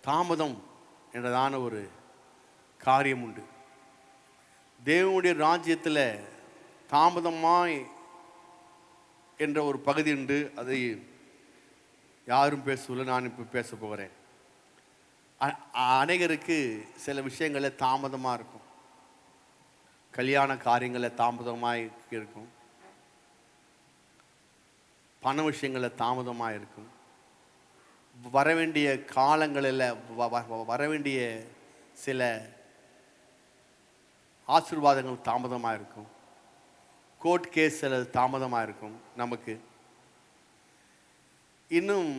தாமதம் என்றதான ஒரு காரியம் உண்டு. தேவனுடைய ராஜ்யத்தில் தாமதமாய் என்ற ஒரு பகுதி உண்டு. அதை யாரும் பேசவில்லை, நான் இப்போ பேச போகிறேன். அநேகருக்கு சில விஷயங்களில் தாமதமாக இருக்கும். கல்யாண காரியங்களில் தாமதமாக இருக்கும், பண விஷயங்களில் தாமதமாக இருக்கும், வரவேண்டிய காலங்களில் வரவேண்டிய சில ஆசீர்வாதங்கள் தாமதமாக இருக்கும், கோர்ட் கேஸில் தாமதமாக இருக்கும். நமக்கு இன்னும்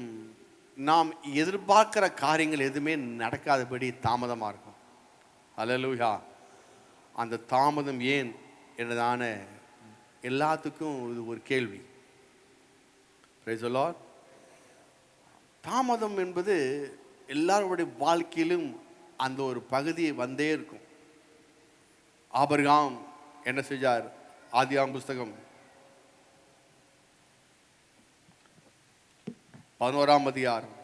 நாம் எதிர்பார்க்கிற காரியங்கள் எதுவுமே நடக்காதபடி தாமதமாக இருக்கும். அல்லேலூயா. அந்த தாமதம் ஏன் என்றதான எல்லாத்துக்கும் இது ஒரு கேள்வி. Praise the Lord. தாமதம் என்பது எல்லாருடைய வாழ்க்கையிலும் அந்த ஒரு பகுதி வந்தே இருக்கும். ஆபிரகாம் என்ன செஞ்சார்? ஆதியாகமம் புஸ்தகம் 11ஆம் அதிகாரம்,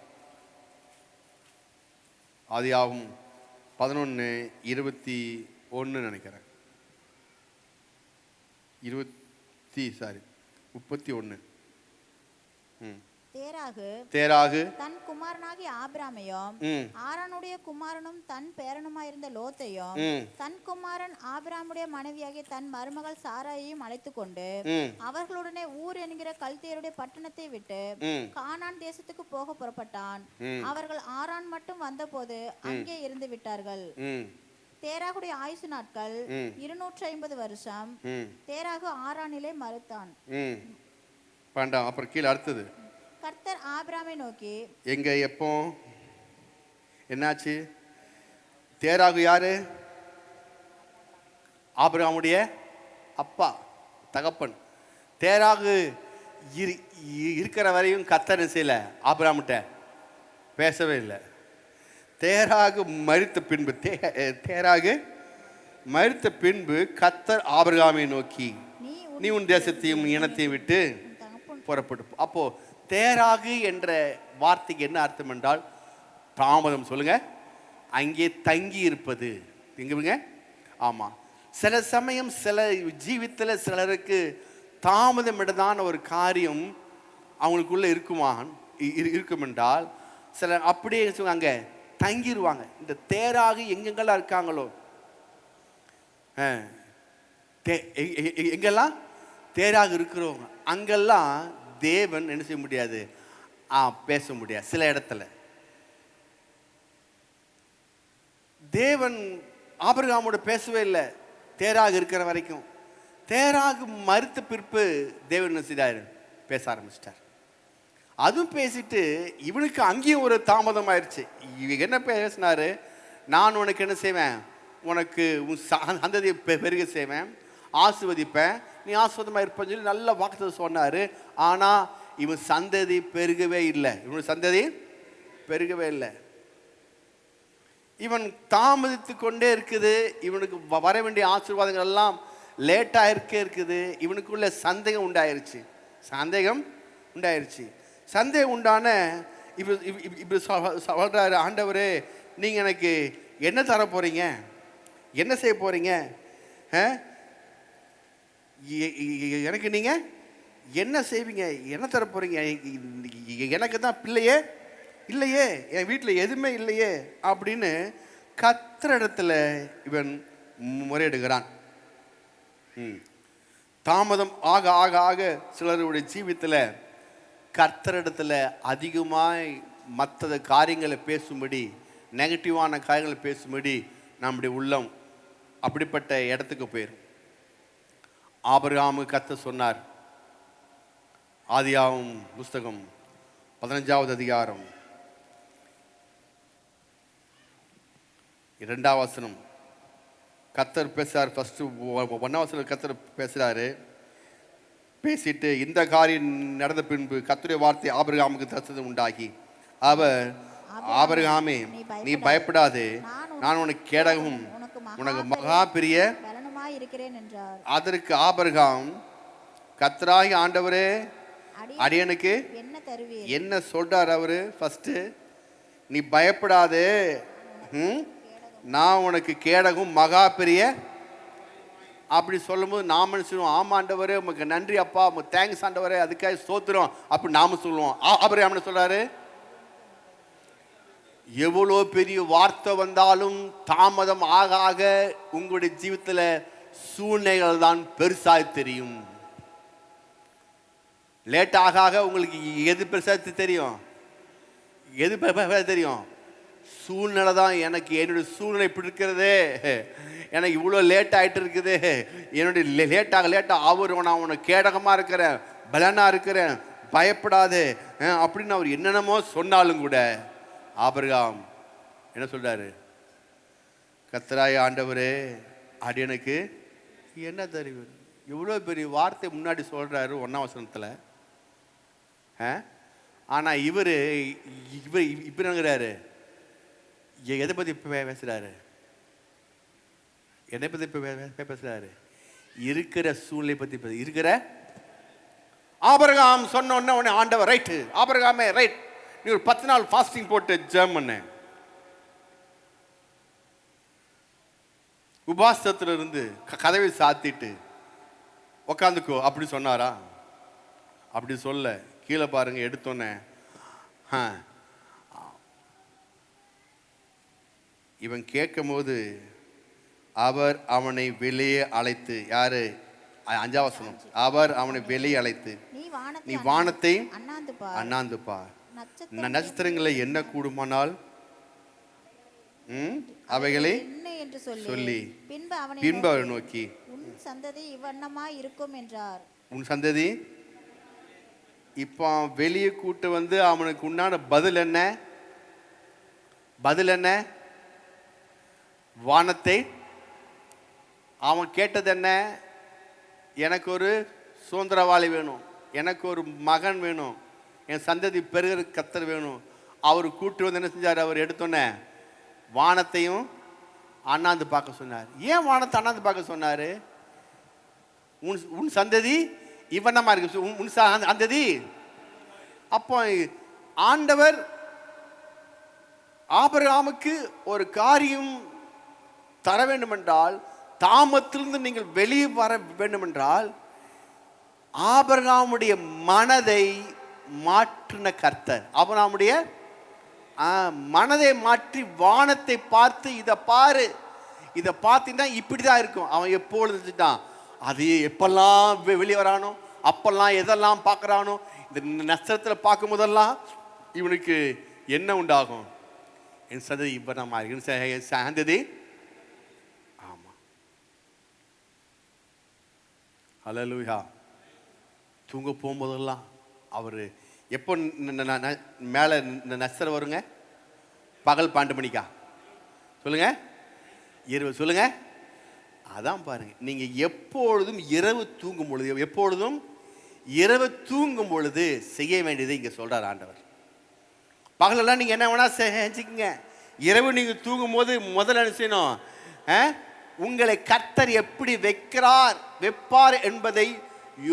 ஆதியாகமம் 11:21 நினைக்கிறேன், 31. தேராகு தன் குமாரனாகிய ஆபிராமையும் ஆரானுடைய குமாரனும் தன் பேரனுமாயிருந்த லோத்தையும் தன் குமாரன் ஆபிராமுடைய மனைவியாகிய தன் மருமகள் சாராயையும் அழைத்துக் கொண்டு அவர்களுடனே ஊர் என்கிற கல்தேயருடைய பட்டணத்தை விட்டு கானான் தேசத்துக்கு போக புறப்பட்டான். அவர்கள் ஆரான் மட்டும் வந்தபோது அங்கே இருந்து விட்டார்கள். தேராகுடைய ஆயுசு நாட்கள் 250 வருஷம். தேராகு ஆரானிலே மரித்தான். அப்புறம் கீழே அடுத்தது, கர்த்தர் ஆபிராமை நோக்கி, எங்க எப்போ என்னாச்சு? தேராகு யாரு? ஆபிரகாமுடைய அப்பா, தகப்பன். தேராகு இருக்கிற வரையும் கர்த்தர் செய்யல, ஆபிரகாம்கிட்ட பேசவே இல்லை. தேராகு மரித்த பின்பு தேராகு மரித்த பின்பு கர்த்தர் ஆபிரகாமை நோக்கி, நீ உன் தேசத்தையும் இனத்தையும் விட்டு புறப்பட்டு. அப்போ தேராகு என்ற வார்த்தைக்கு என்ன அர்த்தம் என்றால் தாமதம். சொல்லுங்க, அங்கே தங்கி இருப்பது. எங்க? ஆமா. சில சமயம் சில ஜீவித்தில் சிலருக்கு தாமதம் இடதான ஒரு காரியம் அவங்களுக்குள்ள இருக்கும் என்றால் சில அப்படியே அங்க தங்கிடுவாங்க. இந்த தேராகு எங்கெங்கெல்லாம் இருக்காங்களோ, எங்கெல்லாம் தேராக இருக்கிறவங்க அங்கெல்லாம் தேவன் என்ன செய்ய முடியாது, பேச முடியாது. சில இடத்துல தேவன் ஆபிரகாமோட பேசவே இல்லை தேராக இருக்கிற வரைக்கும். தேராக மரித்த பிற்பு தேவன் என்ன செய்தார்? பேச ஆரம்பிச்சிட்டார். அதுவும் பேசிட்டு இவனுக்கு அங்கேயும் ஒரு தாமதம் ஆயிடுச்சு. என்ன பேசினாரு? நான் உனக்கு என்ன செய்வேன், உனக்கு உன் சந்ததியை பெருக செய்வேன், ஆசீர்வதிப்பேன், நீ ஆசீர்வாதமாக இருப்பேன்னு சொல்லி நல்ல வாக்குத்தத்தம் சொன்னார். ஆனால் இவன் சந்ததி பெருகவே இல்லை. இவன் சந்ததி பெருகவே இல்லை. இவன் தாமதித்து கொண்டே இருக்குது. இவனுக்கு வர வேண்டிய ஆசீர்வாதங்கள் எல்லாம் லேட்டாக இருக்குது. இவனுக்குள்ள சந்தேகம் உண்டாயிருச்சு. சந்தேகம் உண்டான இப்படி சொல்கிறாரு, ஆண்டவரே நீங்கள் எனக்கு என்ன தர போகிறீங்க, என்ன செய்ய போகிறீங்க, எனக்கு நீங்கள் என்ன செய்வீங்க, என்ன தர போகிறீங்க, எனக்கு தான் பிள்ளையே இல்லையே, என் வீட்டில் எதுவுமே இல்லையே அப்படின்னு கர்த்தர் இடத்துல இவன் முறையிடுகிறான். தாமதம் ஆக ஆக ஆக சிலருடைய ஜீவித்தில் கர்த்தரிடத்துல அதிகமாய் மற்ற காரியங்களை பேசும்படி, நெகட்டிவான காரியங்களை பேசும்படி நம்முடைய உள்ளம் அப்படிப்பட்ட இடத்துக்கு போயிடும். ஆபிரகாமு கர்த்தர் சொன்னார், ஆதியாகமம் புஸ்தகம் 15ஆவது அதிகாரம் 2ஆம் வசனம். கர்த்தர் பேசுறார். ஃபர்ஸ்ட் 1ஆம் வசனம் கர்த்தர் பேசுறாரு. பேசிட்டு இந்த காரியம் நடந்த பின்பு கர்த்தருடைய வார்த்தை ஆபிரகாமுக்கு தரிசனம் உண்டாகி, அவர் ஆபிரகாமே நீ பயப்படாதே, நான் உனக்கு கேடகம் உனக்கு மகா பெரிய இருக்கிறேன் என்றார். அதற்கு ஆபிரகாம், கர்த்தராகிய ஆண்டவரே அடியனுக்கு என்ன சொல்றார் அவரு? ஃபர்ஸ்ட் நீ பயப்படாதே, நான் உனக்கு கேடகும் மகா பெரிய. அப்படி சொல்லும்போது நாம சொல்லுவோம், ஆமா ஆண்டவரே உமக்கு நன்றி அப்பா, உமக்கு தேங்க்ஸ் ஆண்டவரே, அதுக்காக ஸ்தோத்திரம் அப்படி நாம சொல்லுவோம். ஆபிரகாம் சொல்றாரு, எவ்வளோ பெரிய வார்த்தை வந்தாலும் தாமதம் ஆக ஆக உங்களுடைய ஜீவிதத்தில் சூழ்நிலைகள் தான் பெருசாக தெரியும். லேட் ஆக ஆக உங்களுக்கு எது பெருசாக தெரியும்? எது தெரியும்? சூழ்நிலை தான். எனக்கு என்னுடைய சூழ்நிலை இப்படி இருக்கிறது, எனக்கு இவ்வளோ லேட் ஆகிட்டு இருக்குது, என்னுடைய லேட்டாக அவர் நான் உனக்கு கேடகமாக இருக்கிறேன், பலனாக இருக்கிறேன், பயப்படாது அப்படின்னு அவர் என்னென்னமோ சொன்னாலும் கூட ஆபிரகாம் என்ன சொல்றாரு? கர்த்தராகிய ஆண்டவரே அடியனுக்கு என்ன தெரிவு. இவ்வளோ பெரிய வார்த்தை முன்னாடி சொல்றாரு 1ஆம் வசனத்தில். ஆனால் இவர் என்னங்கிறாரு? எதை பற்றி பேசுகிறாரு? எதை பற்றி பேசுகிறாரு? இருக்கிற சூழ்நிலை பற்றி இருக்கிற. ஆபிரகாம் சொன்ன உடனே ஆண்டவர் ரைட்டு, ஆபிரகாமே ரைட், நீ ஒரு 10 நாள் ஃபாஸ்டிங் போட்டு ஜெபம் பண்ண, உபாசத்துல இருந்து கதவை சாத்திட்டு உக்காந்துக்கோ அப்படி சொன்னாரா? அப்படி சொல்ல கீழே பாருங்க, எடுத்தோன்னே இவன் கேட்கும் போது அவர் அவனை வெளியே அழைத்து, யாரு? 5ஆம் வசனம், அவர் அவனை வெளியே அழைத்து நீ வானத்தை அண்ணாந்து பார், நட்சத்திரங்களை என்ன கூடுமானால் அவைகளை சொல்லி பின்பு அவரை நோக்கி உன் சந்ததி இவ்வண்ணமாய் இருக்கும் என்றார். உன் சந்ததி. இப்போ வெளியே கூட்டு வந்து அவனுக்கு உண்டான பதில் என்ன? பதில் என்ன? வானத்தை. அவன் கேட்டது என்ன? எனக்கு ஒரு சுதந்திரவாளி வேணும், எனக்கு ஒரு மகன் வேணும், என் சந்ததி பெருகிற கர்த்தர் வேணும். அவர் கூட்டு வந்து என்ன செஞ்சார்? அவர் எடுத்தோன்னே வானத்தையும் அண்ணாந்து பார்க்க சொன்னார். ஏன் வானத்தை அண்ணாந்து பார்க்க சொன்னார்? உன் சந்ததி இவனமா இருக்கு, உன் சந்ததி. அப்போ ஆண்டவர் ஆபிரகாமுக்கு ஒரு காரியம் தர வேண்டும் என்றால், தாமத்திலிருந்து நீங்கள் வெளியே வர வேண்டும் என்றால், ஆபிரகாமுடைய மனதை மாற்றின கர்த்தர். ஆபிரகாமுடைய மனதை மாற்றி வானத்தை பார்த்து, இதை பாரு, இதை பார்த்தீங்கன்னா இப்படிதான் இருக்கும். அவன் எப்பொழுது இருந்துட்டான், அது எப்பெல்லாம் வெளியே வரானோ அப்பெல்லாம் எதெல்லாம் பார்க்குறானோ, இந்த நட்சத்திரத்தில் பார்க்கும் போதெல்லாம் இவனுக்கு என்ன உண்டாகும்? என் சந்ததி இவ்வளமா இருக்கு, சந்ததி. ஆமாம், ஹல்லேலூயா. தூங்க போகும்போதெல்லாம் அவர் எப்போ மேலே நட்சத்திரம் வருங்க? பகல் 12 மணிக்கா? சொல்லுங்க, இரவு. சொல்லுங்க, அதான் பாருங்க. நீங்க எப்பொழுதும் இரவு தூங்கும் பொழுது, எப்பொழுதும் இரவு தூங்கும் பொழுது செய்ய வேண்டியதை இங்க சொல்றார் ஆண்டவர். பகலெல்லாம் நீங்க என்ன வேணா செஞ்சுக்கங்க, இரவு நீங்க தூங்கும் போது முதல்ல என்ன செய்யணும்? உங்களை கர்த்தர் எப்படி வைப்பார் என்பதை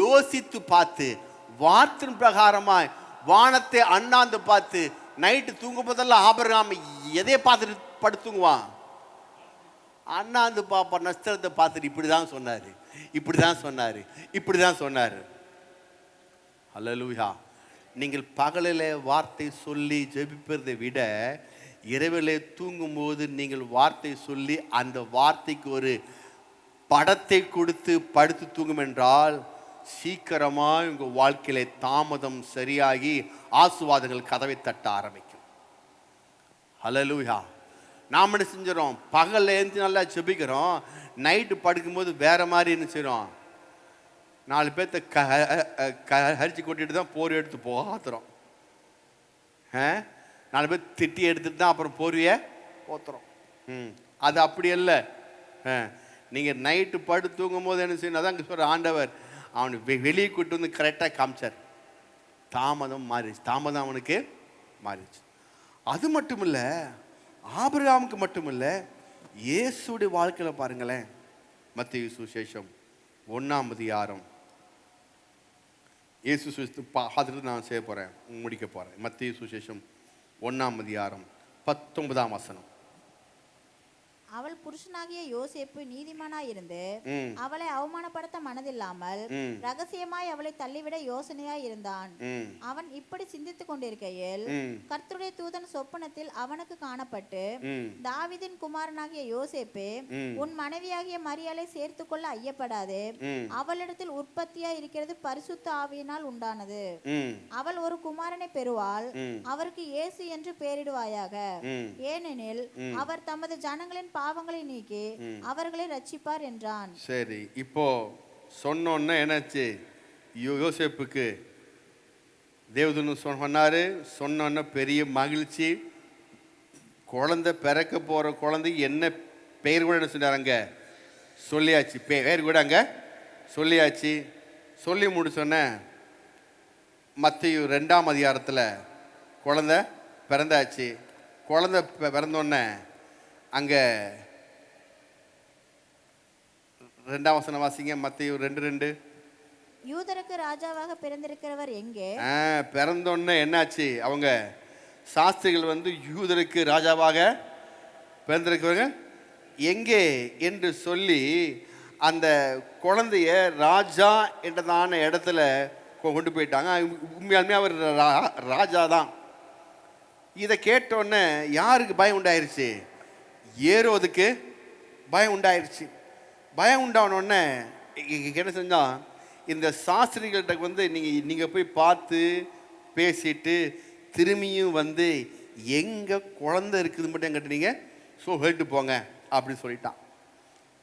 யோசித்து பார்த்து, வார்த்தையின் பிரகாரமாய் வானத்தை அண்ணாந்து பார்த்து, நைட்டு தூங்கும் போதெல்லாம் ஆபிரகாம் எதையை பார்த்துட்டு படுத்துங்குவான்? அண்ணாந்து பாப்பா, நட்சத்திரத்தை பார்த்துட்டு இப்படிதான் சொன்னாரு, இப்படிதான் சொன்னாரு, இப்படிதான் சொன்னாரு. ஹல்லேலூயா. நீங்கள் பகலிலே வார்த்தை சொல்லி ஜெபிப்பதை விட இரவிலே தூங்கும்போது நீங்கள் வார்த்தை சொல்லி அந்த வார்த்தைக்கு ஒரு படத்தை கொடுத்து படுத்து தூங்கும் என்றால், சீக்கிரமாக உங்கள் வாழ்க்கையில தாமதம் சரியாகி ஆசீர்வாதங்கள் கதவை தட்ட ஆரம்பிக்கும். ஹல்லேலூயா. நாம் என்ன செஞ்சிடறோம்? பகலில் எழுந்து நல்லா ஜெபிக்கிறோம், நைட்டு படுக்கும்போது வேற மாதிரி என்ன செய்கிறோம்? 4 பேர்த்த ஹரிச்சு கொட்டிட்டு தான் போர்வை எடுத்து போத்துறோம். 4 பேர் திட்டி எடுத்துட்டு தான் அப்புறம் போர்வையை போத்துறோம். அது அப்படி இல்லை. நீங்கள் நைட்டு படுத்து தூங்கும் போது என்ன செய்யணும்? அதான் சொல்கிற ஆண்டவர் அவனை வெளியே கூட்டு வந்து கரெக்டாக காமிச்சார். தாமதம் மாறிடுச்சு, தாமதம் அவனுக்கு மாறிடுச்சு. அது மட்டும் இல்லை, ஆபிரகாமுக்கு மட்டும் இல்லை, இயேசுடைய வாழ்க்கையில் பாருங்களேன். மத்தேயு சுவிசேஷம் 1ஆம் அதிகாரம், இயேசு பார்த்துட்டு நான் செய்ய போகிறேன், முடிக்க போகிறேன். மத்தேயு சுவிசேஷம் 1ஆம் அதிகாரம் 19ஆம் வசனம். அவள் புருஷனாகிய யோசேப்பு நீதிமானாயிருந்து ம். அவளை அவமானப்படுத்த மனதில்லாமல் ம். ரகசியமாய் அவளை தள்ளிவிட யோசனையாய் இருந்தான். ம். அவன் இப்படி சிந்தித்துக் கொண்டிருக்கையில் ம். கர்த்தருடைய தூதன் சொப்பனத்தில் அவனுக்கு காணப்பட்டு, ம். தாவீதின் குமாரனாகிய யோசேப்பே, ம். உன் மனைவியாகிய மரியாளை சேர்த்துக் கொள்ள ஐயப்படாதே. ம். அவளிடத்தில் உற்பத்தியாய் இருக்கிறது பரிசுத்த ஆவியினால் உண்டானது. ம். அவள் ஒரு குமாரனை பெறுவாள். ம். அவருக்கு இயேசு என்று பெயரிடுவாயாக. ம். ஏனெனில் அவர் தமது ஜனங்களின் பாவங்களை நீக்கி அவர்களை ரட்சிப்பார் என்றான். சரி, இப்போ சொன்னோன்னே என்னாச்சு? யோசேப்புக்கு தேவதூதன் சொன்னாரு. சொன்னோன்னே பெரிய மகிழ்ச்சி. குழந்தை பிறக்க போற குழந்தை என்ன பெயர் கூட என்ன சொன்னாங்க சொல்லியாச்சு. பெயர் கூட அங்க சொல்லியாச்சு. சொல்லி முடிச்சோன்னே மத்தேயு 2ஆம் அதிகாரத்தில் குழந்தை பிறந்தாச்சு. குழந்தை பிறந்தோடனே அங்கே 2ஆம் வசனம் வாசிங்க. மத்தேயு 2:2. யூதருக்கு ராஜாவாக பிறந்திருக்கிறவர் எங்கே? பிறந்தோடனே என்னாச்சு? அவங்க சாஸ்திரிகள் வந்து யூதருக்கு ராஜாவாக பிறந்திருக்கிறவங்க எங்கே என்று சொல்லி அந்த குழந்தைய ராஜா என்றதான இடத்துல கொண்டு போயிட்டாங்க. உண்மையாலுமே அவர் ராஜா தான். இதை கேட்டோடனே யாருக்கு பயம் உண்டாயிருச்சு? ஏரோதுக்கு பயம் உண்டாயிருச்சு. பயம் உண்டானோடனே என்ன செஞ்சான்? இந்த சாஸ்திரிகள்கிட்ட வந்து நீங்கள் போய் பார்த்து பேசிட்டு திரும்பியும் வந்து எங்கே குழந்தை இருக்குது மட்டும் கேட்டீங்க சொல்லிட்டு போங்க அப்படின்னு சொல்லிட்டான்.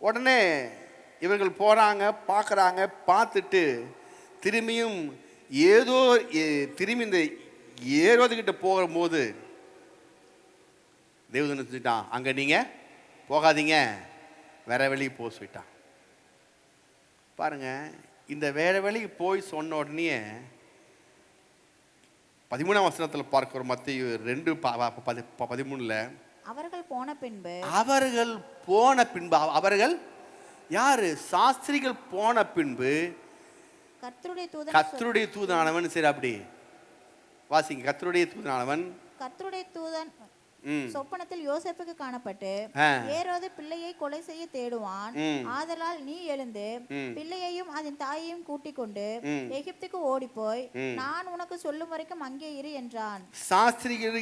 உடனே இவர்கள் போகிறாங்க, பார்க்குறாங்க. பார்த்துட்டு திரும்பியும் திரும்பி இந்த ஏரோதுகிட்ட போகும்போது தேவதூதன் சொல்லிட்டான், அங்கே நீங்கள் போகாதீங்க, வேற வழிக்கு போக சொல்லிட்டான். பாருங்க, இந்த வேற வழிக்கு போய் சொன்ன உடனே 13ஆம் வசனத்தில் பார்க்கிறோம். மத்தேயு 2:13. அவர்கள் போன பின்பு அவர்கள் யாரு? சாஸ்திரிகள் போன பின்பு கர்த்தருடைய தூதனானவன். சரி, அப்படி வாசிங்க. கர்த்தருடைய தூதன் சொப்பனத்தில் யோசேப்புக்கு காணப்பட்டு, ஏரோது பிள்ளையை கொலை செய்ய தேடுவான். ஆதலால் நீ எழுந்து பிள்ளையையும் அதன் தாயையும் கூட்டிக் கொண்டு எகிப்துக்கு ஓடிப்போய் நான் உனக்கு சொல்லும் வரைக்கும் அங்கே இரு என்றான். சாஸ்திரிகள்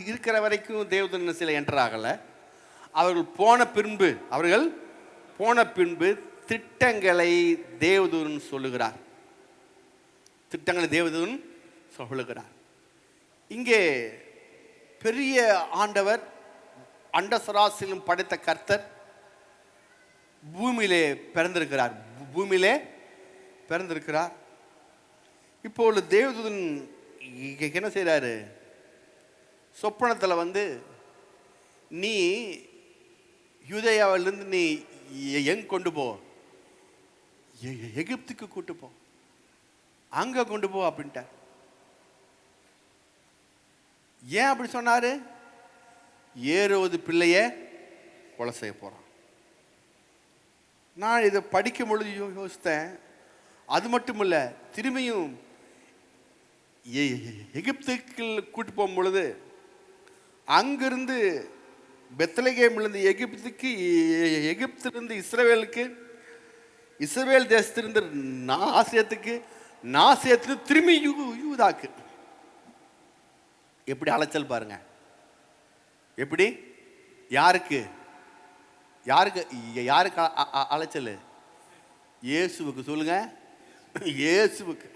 இருக்கிற வரைக்கும் தேவதூதன் சில என்றாகல. அவர்கள் போன பின்பு திட்டங்களை தேவதூதன் சொல்லுகிறார். இங்கே பெரிய ஆண்டவர் அண்டசராசிலும் படைத்த கர்த்தர் பூமியிலே பிறந்திருக்கிறார். இப்போது தேவதூதன் என்ன செய்கிறாரு? சொப்பனத்தில் வந்து நீ யூதேயாவிலிருந்து நீ எங்க கொண்டு போ? எகிப்துக்கு கூட்டு போ, அங்க கொண்டு போ அப்படின்ட்டார். ஏன் அப்படி சொன்னாரு? ஏரோது பிள்ளைய கொலை செய்ய போறான். நான் இதை படிக்கும் பொழுது யோசித்தேன். அது மட்டும் இல்ல, திரும்பியும் எகிப்துக்கு கூட்டு போகும் பொழுது அங்கிருந்து பெத்லகேமிலிருந்து எகிப்திலிருந்து இஸ்ரவேலுக்கு, இஸ்ரவேல் தேசத்திலிருந்து நாசியத்துக்கு திரும்பி யூதாக்கு. எப்படி அலைச்சல் பாருங்க. எப்படி யாருக்கு அலைச்சல்? இயேசுவுக்கு. சொல்லுங்க, இயேசுவுக்கு.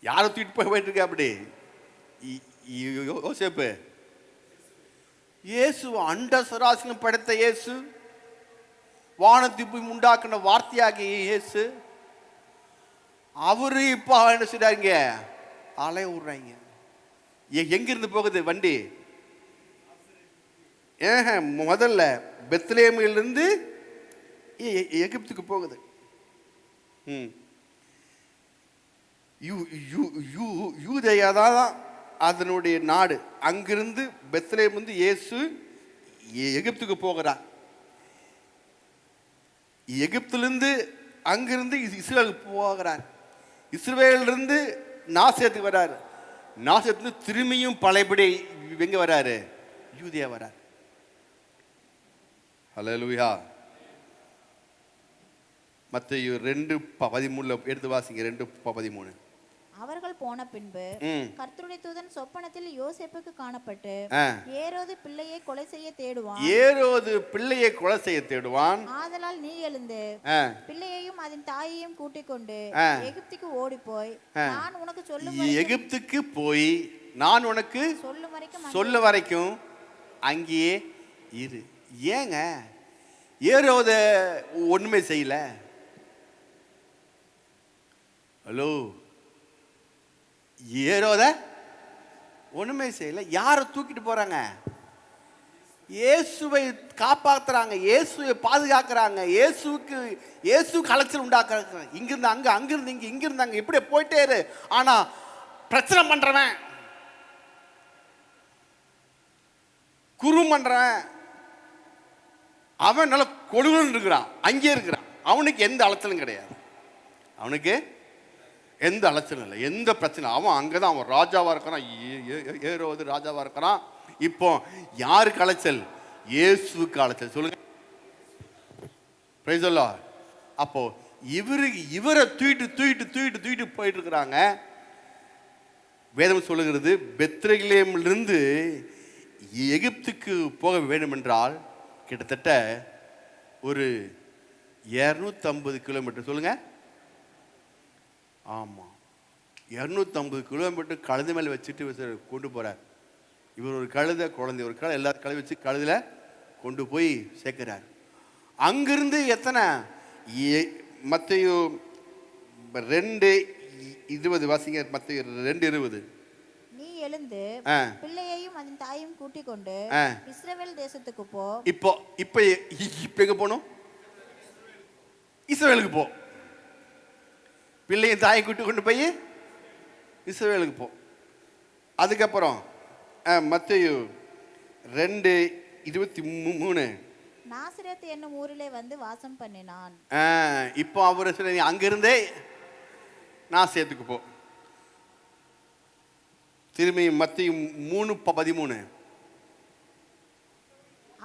யாரை தூக்கிட்டு போயிட்டு இருக்க? அப்படி யோசேப்பு. இயேசு அண்ட சராசரம் படைத்த இயேசு, வானத்திப்பு உண்டாக்குன வார்த்தையாகிய இயேசு, அவரு இப்போ என்ன செய்றாங்க? அலை விடுறாங்க. எங்கிருந்து போகுது வண்டி? முதல்ல பெத்லகேமிலிருந்து எகிப்துக்கு போகுது. யூதேயா தான் அதனுடைய நாடு. அங்கிருந்து பெத்லகேம் வந்து இயேசு எகிப்துக்கு போகிறார். எகிப்திலிருந்து அங்கிருந்து இஸ்ரேலுக்கு போகிறார். இஸ்ரேலிருந்து நாசரேத்துக்கு வர்றார். நாசத்துல திரும்பியும் பழையபடி எங்க வராரு? யூதேயா வராரு. ஹல்லேலூயா. மத்தேயு 2:13 எடுத்து வாசிங்க. 2:13. அவர்கள் போன பின்பு கர்த்தருடைய தூதன் சொப்பனத்தில் யோசேப்புக்கு காணப்பட்டு, ஏரோது பிள்ளையை கொலை செய்ய தேடுவான். ஆதலால் நீ எழுந்து பிள்ளையையும் அதன் தாயையும் கூட்டிக் கொண்டு எகிப்துக்கு ஓடி போய் நான் உனக்கு சொல்லும் வரைக்கும் அங்கேயே இரு. ஏங்க ஏரோத ஒண்ணுமே செய்யல? ஹலோ, ஏரோத ஒண்ணுமே செய்யல. யாரை தூக்கிட்டு போறாங்க? இயேசுவை காப்பாத்துறாங்க, இயேசுவை பாதுகாக்கிறாங்க, இயேசுக்கு அலைச்சல் உண்டாக்குறாங்க. இங்கிருந்து அங்க, அங்கிருந்து இங்க, இங்கிருந்து அங்க, இப்படியே போயிட்டே இரு. ஆனா பிரச்சனை பண்றவன், குரு பண்றவன், அவன் நல்ல கொடுன்னு இருக்கிறான், அங்கே இருக்கிறான். அவனுக்கு எந்த அலைச்சலும் கிடையாது. அவனுக்கு எந்த அலைச்சலும் இல்லை, எந்த பிரச்சனை. அவன் அங்கதான், அவன் ராஜாவா இருக்கிறான். ஏரோது ராஜாவா இருக்கிறான். இப்போ யாருக்கு அலைச்சல்? இயேசுவுக்கு அலைச்சல். சொல்லுங்க, பிரைஸ் தி லார்ட். அப்போ இவரை தூக்கிட்டு போயிட்டு இருக்கிறாங்க. வேதம் சொல்லுகிறது, பெத்லகேமிலிருந்து எகிப்துக்கு போக வேண்டும் என்றால் கிட்டத்தட்ட ஒரு 250 கிலோமீட்டர். சொல்லுங்க. ஆமாம், 250 கிலோமீட்டர் கழுதை மேலே வச்சுட்டு கொண்டு போகிறார். இவர் ஒரு கழுதை, குழந்தை ஒரு கழுதை, எல்லா கழுதை வச்சு கழுதில் கொண்டு போய் சேர்க்கிறார். அங்கிருந்து எத்தனை? மத்தேயு 2:20 வாசிங்க. மத்தேயு 2:20. நீ எழுந்து பிள்ளையையும் அதன் தாயையும் கூட்டிக் கொண்டு இஸ்ரவேல் தேசத்துக்கு போ. இப்போ எங்க போகணும்? இஸ்ரவேலுக்கு போ. பிள்ளையும் தாயை கூட்டி கொண்டு போய் இஸ்ரவேலுக்கு போ. அதுக்கப்புறம் மத்தேயு 2:23. நாசரேத் என்னும் ஊரிலே வந்து வாசம் பண்ணினான். இப்போ அவர் சொல்ல, அங்கிருந்தே நாசரேத்துக்கு போ. திரும்பி மத்தேயு 3:13.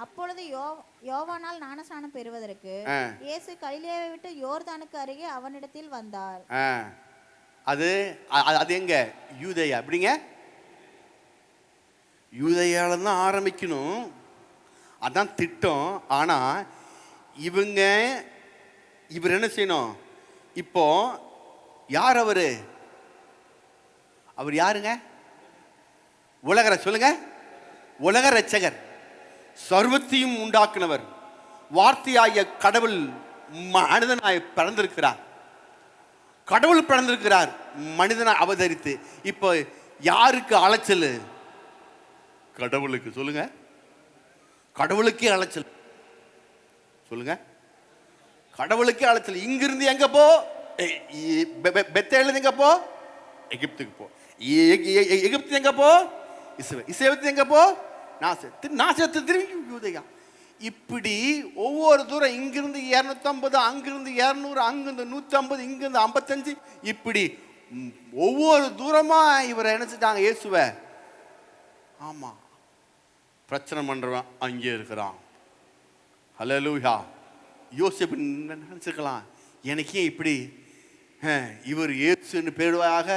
அப்பொழுது யோவானால் ஞானஸ்நானம் பெறுவதற்கு இயேசு கலிலேயாவை விட்டு யோர்தானுக்கு அருகே அவனிடத்தில் வந்தார். அது எங்க? யூதேயா. அப்படிங்க, யூதேயால தான் ஆரம்பிக்கணும், அதான் திட்டம். ஆனா இவர் என்ன செய்யணும்? இப்போ யார் அவரு? அவர் யாருங்க? சொல்லுங்க, உலக இரட்சகர், சர்வத்தையும் உண்டாக்குனவர், வார்த்தையாய கடவுள் மனிதனாய் பிறந்திருக்கிறார். கடவுள் பிறந்திருக்கிறார், மனிதனாய் அவதரித்து. இப்போ யாருக்கு அலைச்சல்? கடவுளுக்கு. சொல்லுங்க, கடவுளுக்கே அலைச்சல். சொல்லுங்க, கடவுளுக்கே அலைச்சல். இங்கிருந்து எங்க போ? பெத்தேலுக்கு எங்க போ? எகிப்துக்கு போ. எகிப்து எங்க போ? இஸ்ரவேல் எங்க போ? நாசரேத்து திரும்பி யூதேயா. இப்படி ஒவ்வொரு தூரம், இங்கிருந்து 250, அங்கிருந்து 200, அங்கிருந்து 150, இங்கிருந்து 55, இப்படி ஒவ்வொரு தூரமா இவரை நினைச்சிட்டாங்க இயேசுவை. ஆமா, பிரச்சனை பண்றவன் அங்கே இருக்கிறான். ஹல்லேலூயா. யோசேப்பு நினைச்சிருக்கலாம், எனக்கே இப்படி இவர் இயேசுன்னு பேருவாக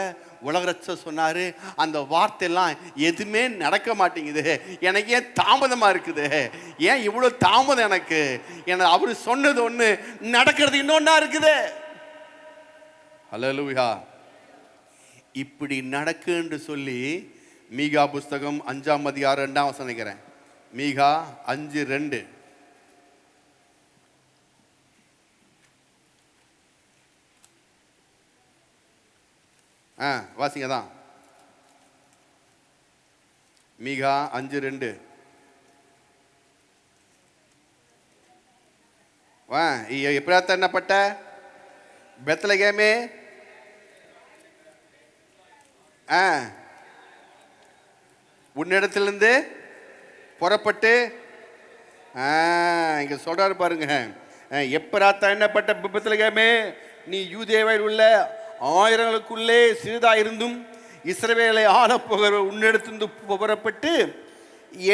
உலக சொன்னாரு, அந்த வார்த்தையெல்லாம் எதுவுமே நடக்க மாட்டேங்குது, எனக்கு ஏன் தாமதமா இருக்குது, ஏன் இவ்வளவு தாமதம் எனக்கு? அவரு சொன்னது ஒண்ணு, நடக்கிறது இன்னொன்னா இருக்குது. ஹல்லேலூயா. இப்படி நடக்குன்னு சொல்லி மீகா புஸ்தகம் 5ஆம் அதிகாரம் 2ஆம் வசனம் நினைக்கிறேன். மீகா 5:2. வாசிங்க தான். மீகா 5:2. எப்படியாத்த என்னப்பட்ட பெத்லகேமே, உன்னிடத்திலிருந்து புறப்பட்டு, இங்க சொல்றாரு பாருங்க, எப்பராத்தா என்னப்பட்ட பெத்லகேமே, நீ யூதேயாவில் உள்ள 1000ங்களுக்குள்ளே சிறிதா இருந்தும் இஸ்ரவேலை ஆளப்போகிற உன்னிடத்திலிருந்து புறப்பட்டு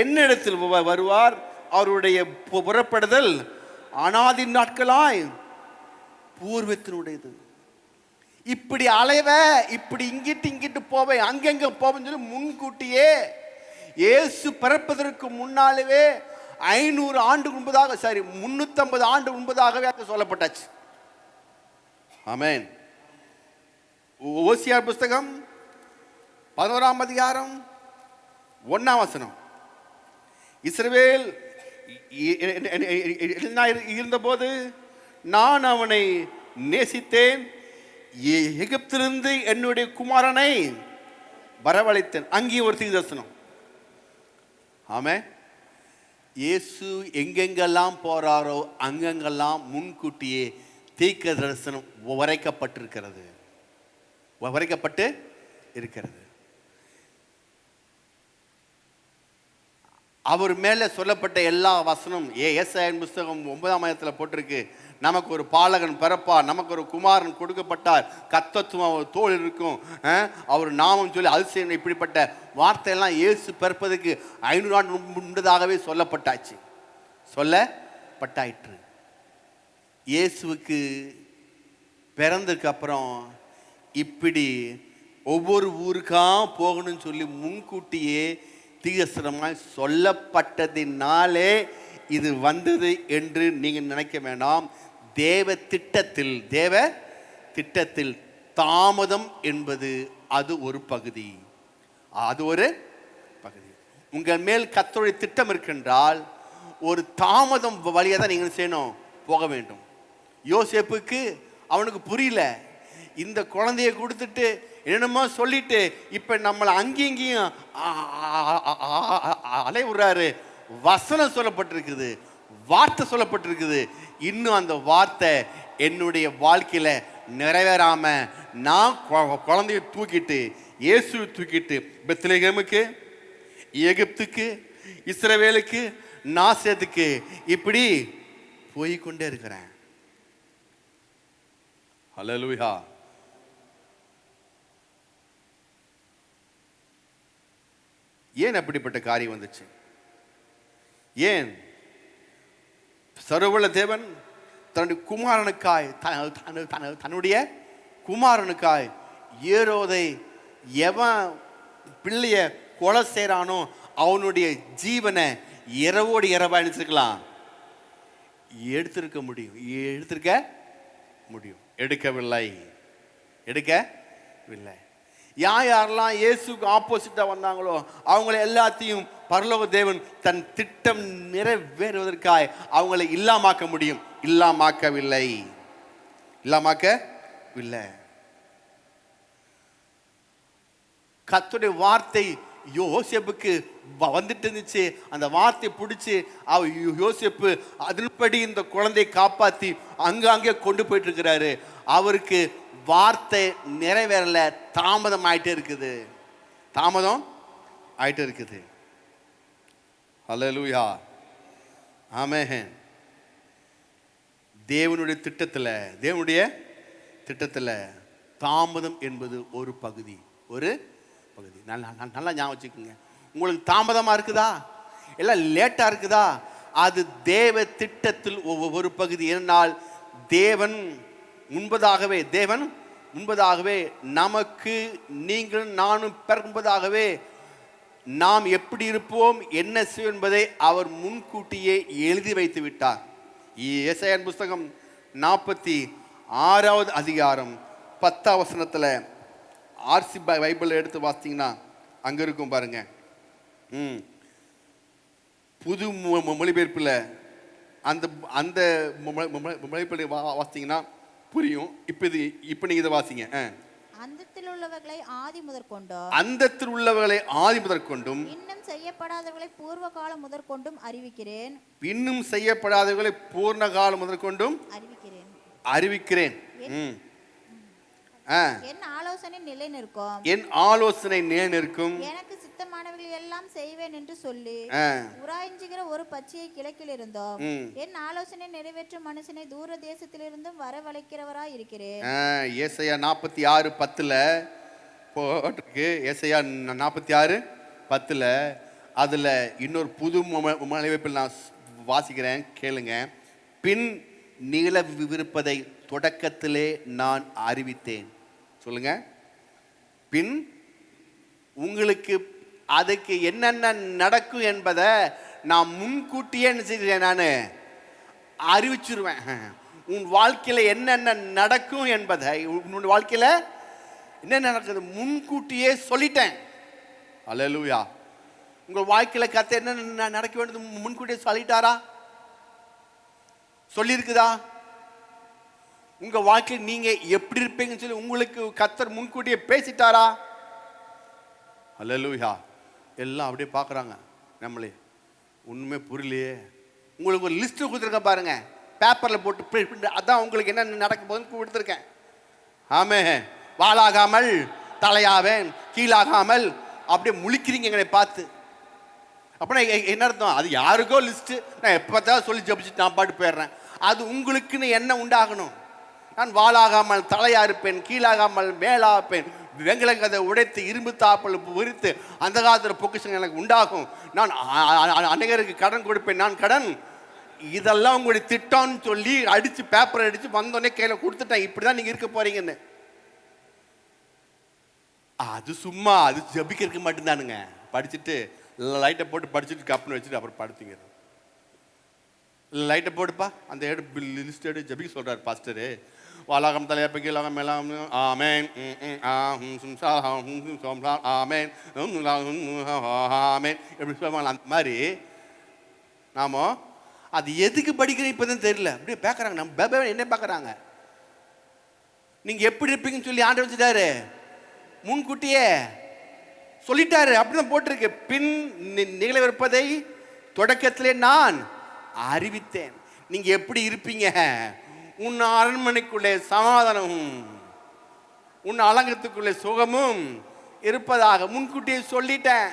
என்னிடத்தில் வருவார். அவருடைய புறப்படுதல் அனாதி நாட்களாய் பூர்வத்தினுடையது. இப்படி அலைவ, இப்படி இங்கிட்டு இங்கிட்டு போவேன், அங்கெங்க போவேன்னு சொல்லி முன்கூட்டியே இயேசு பிறப்பதற்கு முன்னாலே 500 ஆண்டு முன்பதாக, 350 ஆண்டு முன்பதாகவே அது சொல்லப்பட்டாச்சு. ஆமென். ஓசியார் புஸ்தகம் 11ஆம் அதிகாரம் 1ஆம் வசனம். இஸ்ரவேல் இருந்தபோது நான் அவனை நேசித்தேன், எகிப்திலிருந்து என்னுடைய குமாரனை வரவழைத்தேன். அங்கே ஒரு தீர்க்கதரிசனம். ஆமென். இயேசு எங்கெங்கெல்லாம் போறாரோ அங்கெங்கெல்லாம் முன்கூட்டியே தீர்க்கதரிசனம் வரைக்கப்பட்டிருக்கிறது, வரைக்கப்பட்டு இருக்கிறது. அவர் மேலே சொல்லப்பட்ட எல்லா வசனம் ஏசாயா புஸ்தகம் 9ஆம் அதிகாரத்தில் போட்டிருக்கு. நமக்கு ஒரு பாலகன் பிறப்பார், நமக்கு ஒரு குமாரன் கொடுக்கப்பட்டார், கர்த்தத்துவம் அவர் தோள் இருக்கும், அவர் நாமம் சொல்லி அதிசயம், இப்படிப்பட்ட வார்த்தையெல்லாம் இயேசு பிறப்பதற்கு 500 ஆண்டு முன்பதாகவே சொல்லப்பட்டாச்சு, சொல்லப்பட்டாயிற்று. இயேசுவுக்கு பிறந்ததுக்கு அப்புறம் இப்படி ஒவ்வொரு ஊருக்கா போகணும்னு சொல்லி முன்கூட்டியே தீர்க்கதரிசனமாய் சொல்லப்பட்டதினாலே இது வந்தது என்று நீங்கள் நினைக்க வேண்டாம். தேவ திட்டத்தில் தாமதம் என்பது அது ஒரு பகுதி, அது ஒரு பகுதி. உங்கள் மேல் கர்த்தருடைய திட்டம் இருக்கின்றால் ஒரு தாமதம் வழியாக தான் நீங்கள் செய்யணும், போக வேண்டும். யோசேப்புக்கு அவனுக்கு புரியல, இந்த குழந்தைய கொடுத்துட்டு என்னமோ சொல்லிட்டு இப்ப நம்மளை அங்கேயும் அலைவுறாரு. வசனம் சொல்லப்பட்டிருக்குது, வார்த்தை சொல்லப்பட்டிருக்குது. இன்னும் அந்த வார்த்தை என்னுடைய வாழ்க்கையில நிறைவேறாம நான் குழந்தைய தூக்கிட்டு, இயேசுவை தூக்கிட்டு பெத்லகேமுக்கு, எகிப்துக்கு, இஸ்ரவேலுக்கு, நாசரேத்துக்கு இப்படி போய்கொண்டே இருக்கிறேன். ஹல்லேலூயா. ஏன் அப்படிப்பட்ட காரியம் வந்துச்சு? ஏன் சர்வவல்ல தேவன் தன்னுடைய குமாரனுக்காய், தன்னுடைய குமாரனுக்காய் ஏரோதை எவன் பிள்ளைய கொலை செய்றானோ அவனுடைய ஜீவனை இரவோடு இரவா எடுத்திருக்கலாம், எடுத்திருக்க முடியும், எடுக்கவில்லை. யாரெல்லாம் இயேசுக்கு ஆப்போசிட்டா வந்தாங்களோ அவங்களை எல்லாத்தையும் பரலோக தேவன் தன் திட்டம் நிறைவேறுவதற்காய் அவங்களை இல்லாமாக்க முடியும், இல்லாமாக்கவில்லை. கர்த்தருடைய வார்த்தை யோசேப்புக்கு வந்துட்டு இருந்துச்சு. அந்த வார்த்தை பிடிச்சி யோசேப்பு அதன்படி இந்த குழந்தையை காப்பாற்றி அங்கே கொண்டு போயிட்டு இருக்கிறாரு. அவருக்கு வார்த்தை நிறைவேறல, தாமதம் ஆயிட்டே இருக்குது. ஹல்லேலூயா. ஆமென். தேவனுடைய திட்டத்தில் தாமதம் என்பது ஒரு பகுதி. நல்லா ஞாபகம் வச்சுக்கோங்க. உங்களுக்கு தாமதமா இருக்குதா, எல்லாம் லேட்டா இருக்குதா, அது தேவ திட்டத்தில் ஒரு பகுதி. என்னால் தேவன் முன்பதாகவே நமக்கு, நீங்கள் நானும் பிறப்பதாகவே நாம் எப்படி இருப்போம், என்ன செய்வோம் என்பதை அவர் முன்கூட்டியே எழுதி வைத்து விட்டார். ஏசாயா புஸ்தகம் 46ஆவது அதிகாரம் 10ஆம் வசனத்தில் ஆர்சி பைபிள் எடுத்து வாசித்தீங்கன்னா அங்க இருக்கும் பாருங்க. புது மொழிபெயர்ப்பில் அந்த மொழிபெயர்ப்பு வாசித்தீங்கன்னா புரியும். இப்போ நீங்க இதை வாசிங்க. அந்தத்தில் உள்ளவர்களை ஆதி முதற்கொண்டும் இன்னும் செய்யப்படாதவர்களை பூர்வ காலம் முதற்கொண்டும் அறிவிக்கிறேன். என் ஆலோசனை நிலை நிற்கும், எனக்கு சித்தமானவர்கள் எல்லாம் செய்வேன் என்று சொல்லி உராய்ஞ்சுகிற ஒரு பச்சையை கிழக்கில் இருந்தோம். என் ஆலோசனை நிறைவேற்றும் மனுஷனை தூர தேசத்திலிருந்தும் வரவழைக்கிறவராய் இருக்கிறேன். ஏசாயா 46:10 போட்டிருக்கு. ஏசாயா 46:10. அதில் இன்னொரு புது மொழிபெயர்ப்பில் நான் வாசிக்கிறேன், கேளுங்க. பின் நிகழவிருப்பதை தொடக்கத்திலே நான் அறிவித்தேன். சொல்லுங்க. பின் உங்களுக்கு அதுக்கு என்னென்ன நடக்கும் என்பதை நான் முன்கூட்டியே என்ன செய்கிறேன், நான் அறிவிச்சிருவேன். உன் வாழ்க்கையில் என்னென்ன நடக்கும் என்பதை, உன் வாழ்க்கையில் என்ன நடக்குது முன்கூட்டியே சொல்லிட்டேன். அல்லேலூயா. உங்கள் வாழ்க்கையில் கர்த்தர் என்ன நடக்க வேண்டியது முன்கூட்டியே சொல்லிட்டாரா? சொல்லியிருக்குதா? உங்க வாழ்க்கையில் நீங்க எப்படி இருப்பீங்கன்னு சொல்லி உங்களுக்கு கர்த்தர் முன்கூட்டியே பேசிட்டாரா? அல்லேலூயா. எல்லாம் அப்படியே பார்க்குறாங்க நம்மளே. ஒன்றுமே புரியலையே. உங்களுக்கு ஒரு லிஸ்ட்டு கொடுத்துருக்கேன் பாருங்க, பேப்பரில் போட்டு. அதான் உங்களுக்கு என்ன நடக்க போகுதுன்னு கொடுத்துருக்கேன். ஆமே. வாளாகாமல் தலையாவேன், கீழாகாமல். அப்படியே முழிக்கிறீங்க எங்களை பார்த்து. அப்படின்னா என்ன அர்த்தம்? அது யாருக்கோ லிஸ்ட்டு. நான் எப்போ தான் சொல்லி ஜபிச்சுட்டு நான் பாட்டு போயிடுறேன். அது உங்களுக்குன்னு என்ன உண்டாகணும்? நான் வாளாகாமல் தலையா இருப்பேன், கீழாகாமல் மேலாப்பேன், வெங்கலங்கதை உடைத்து இரும்பு தாப்பல் உரித்து அந்த காலத்தில் பொக்கிஷன் எனக்கு உண்டாகும். நான் அநேகருக்கு கடன் கொடுப்பேன், நான் கடன். இதெல்லாம் உங்களுடைய திட்டம்னு சொல்லி அடித்து பேப்பரை அடித்து வந்தோடனே கையில் கொடுத்துட்டேன். இப்படி தான் நீங்கள் இருக்க போறீங்கன்னு. அது சும்மா அது ஜபிக்கிறதுக்கு மட்டும்தானுங்க. படிச்சுட்டு லைட்டை போட்டு படிச்சுட்டு கப்புன்னு வச்சுட்டு அப்புறம் படுத்துங்க. லைட்டை போடுப்பா, அந்த லிஸ்ட் எடுத்து ஜபிக்க சொல்கிறார் பாஸ்டரு. வாலாகம் தலையப்ப கீழாகம் மேலாம் ஆமேன் ஆமேன் ஆமேன் எப்படி சொல்லுவாங்க. அந்த மாதிரி நாம அது எதுக்கு படிக்கிறேன் இப்போதான் தெரியல. அப்படியே பார்க்குறாங்க, நம்ம என்ன பார்க்குறாங்க. நீங்கள் எப்படி இருப்பீங்கன்னு சொல்லி ஆண்டு வச்சுட்டாரு, முன்கூட்டியே சொல்லிட்டாரு. அப்படிதான் போட்டிருக்கு. பின் நிகழவிருப்பதை தொடக்கத்திலே நான் அறிவித்தேன். நீங்க எப்படி இருப்பீங்க? உன் அரண்மனைக்குள்ளே சமாதானமும் உன் அலங்கத்துக்குள்ளே சுகமும் இருப்பதாக முன்கூட்டியே சொல்லிட்டேன்.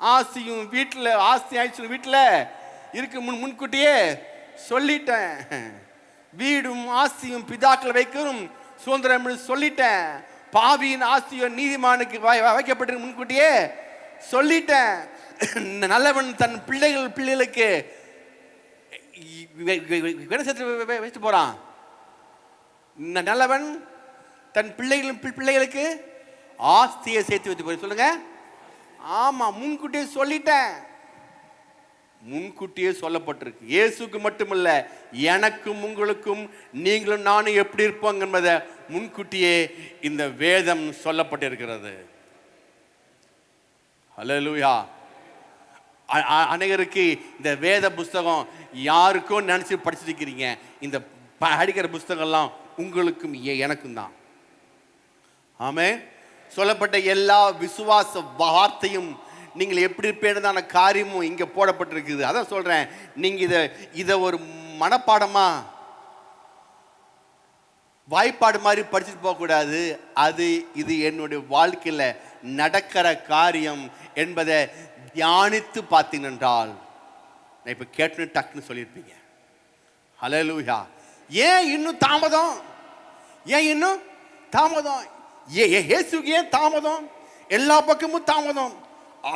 ஆஸ்தியும் வீட்டில் ஆஸ்தி ஆயிடுச்சு வீட்டில் இருக்கு முன்கூட்டியே சொல்லிட்டேன். வீடும் ஆஸ்தியும் பிதாக்கள் வைக்கணும் சுதந்திரம் சொல்லிட்டேன். பாவியின் ஆஸ்தியோ நீதிமானுக்கு வைக்கப்பட்டு முன்கூட்டியே சொல்லிட்டேன். நல்லவன் தன் பிள்ளைகளுக்கு வச்சுட்டு போறான். நல்லவன் தன் பிள்ளைகளுக்கு ஆஸ்தியை சேர்த்து வச்சு போய் சொல்லுங்க. ஆமா, முன்கூட்டியே சொல்லிட்டேன். முன்கூட்டியே சொல்லப்பட்டிருக்கு. இயேசுக்கு மட்டுமல்ல, எனக்கும் உங்களுக்கும் நீங்களும் நானும் எப்படி இருப்போங்க என்பதை முன்கூட்டியே இந்த வேதம் சொல்லப்பட்டிருக்கிறது. ஹல்லேலூயா. அநேகருக்கு இந்த வேத புஸ்தகம் யாருக்கோ நினைச்சு படிச்சிருக்கிறீங்க. இந்த படிக்கிற புஸ்தகம்லாம் உங்களுக்கும் எனக்கும் தான். ஆமே. சொல்லப்பட்ட எல்லா விசுவாச வார்த்தையும் நீங்கள் எப்படி இருப்பேன்னு காரியமும் இங்கே போடப்பட்டிருக்குது. அதான் சொல்கிறேன், நீங்கள் இதை ஒரு மனப்பாடமா வாய்ப்பாடு மாதிரி படிச்சுட்டு போகக்கூடாது. இது என்னுடைய வாழ்க்கையில் நடக்கிற காரியம் என்பதை தியானித்து பார்த்தீங்கன்றால் நான் இப்போ கேட்டுன்னு டக்குன்னு சொல்லியிருப்பீங்க. ஹல்லேலூயா. ஏன் இன்னும் தாமதம்? ஏன் இன்னும் தாமதம்? இயேசுக்கு ஏன் தாமதம்? எல்லா பக்கமும் தாமதம்.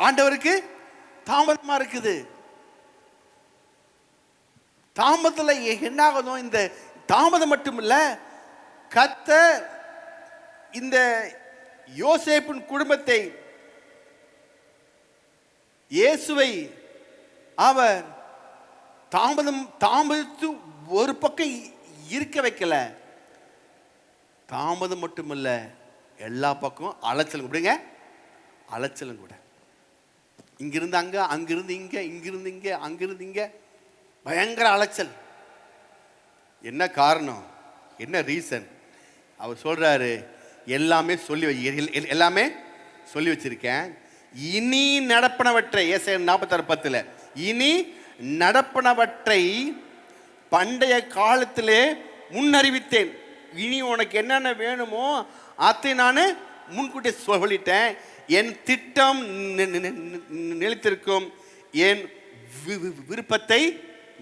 ஆண்டவருக்கு தாமதமா இருக்குது. தாமதத்தில் என்ன ஆகுதும்? இந்த தாமதம் மட்டும் இல்ல, கர்த்தர் இந்த யோசேப்பின் குடும்பத்தை, இயேசுவை அவர் தாமதித்து ஒரு பக்கம் இருக்க வைக்கல. தாமதம் மட்டுமல்ல, எல்லா பக்கம் அலைச்சலும் கூடங்க. அலைச்சலும் கூட. இங்கிருந்து அங்க, அங்கிருந்து இங்க, இங்கிருந்து இங்க, அங்கிருந்து இங்க, பயங்கர அலைச்சல். என்ன காரணம்? என்ன ரீசன்? அவர் சொல்றாரு, எல்லாமே எல்லாமே சொல்லி வச்சிருக்கேன். இனி நடப்பனவற்றை, ஏசாயா 46:10, இனி நடப்பனவற்றை பண்டைய காலத்திலே முன்னறிவித்தேன். இனி உனக்கு என்னென்ன வேணுமோ அதை நான் முன்கூட்டி சொல்லிட்டேன். என் திட்டம் நிலைத்திருக்கும், என் விருப்பத்தை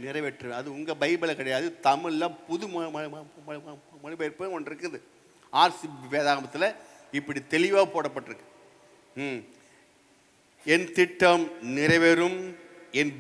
நிறைவேற்று. அது உங்க பைபிள கிடையாது, தமிழ்ல புது மொழிபெயர்ப்பு ஒன்று இருக்குது. ஆர்சி வேதாகமத்தில் இப்படி தெளிவாக போடப்பட்டிருக்கு. என் திட்டம் நிறைவேறும், என்